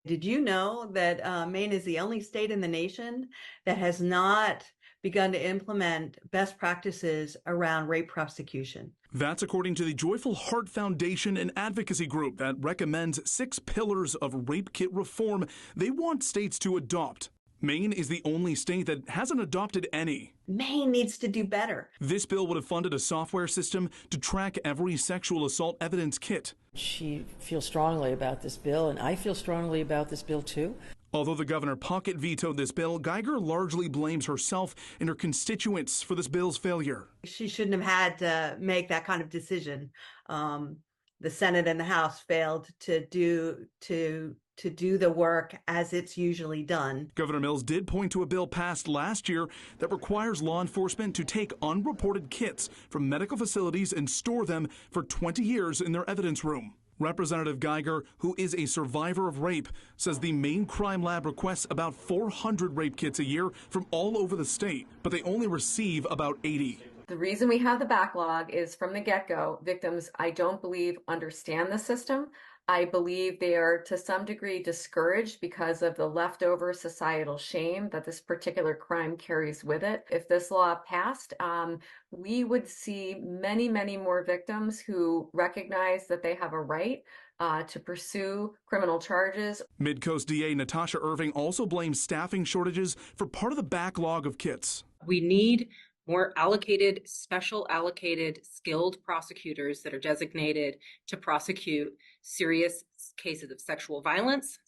Did you know that Maine is the only state in the nation that has not begun to implement best practices around rape prosecution? That's according to the Joyful Heart Foundation, an advocacy group that recommends 6 pillars of rape kit reform they want states to adopt. Maine is the only state that hasn't adopted any. Maine needs to do better. This bill would have funded a software system to track every sexual assault evidence kit. She feels strongly about this bill, and I feel strongly about this bill too. Although the governor pocket vetoed this bill, Geiger largely blames herself and her constituents for this bill's failure. She shouldn't have had to make that kind of decision. The Senate and the House failed to do the work as it's usually done. Governor Mills did point to a bill passed last year that requires law enforcement to take unreported kits from medical facilities and store them for 20 years in their evidence room. Representative Geiger, who is a survivor of rape, says the Maine Crime Lab requests about 400 rape kits a year from all over the state, but they only receive about 80. The reason we have the backlog is from the get-go, victims, I don't believe, understand the system. I believe they are to some degree discouraged because of the leftover societal shame that this particular crime carries with it. If this law passed, we would see many, many more victims who recognize that they have a right to pursue criminal charges. Mid-Coast DA Natasha Irving also blames staffing shortages for part of the backlog of kits. We need more special allocated, skilled prosecutors that are designated to prosecute serious cases of sexual violence,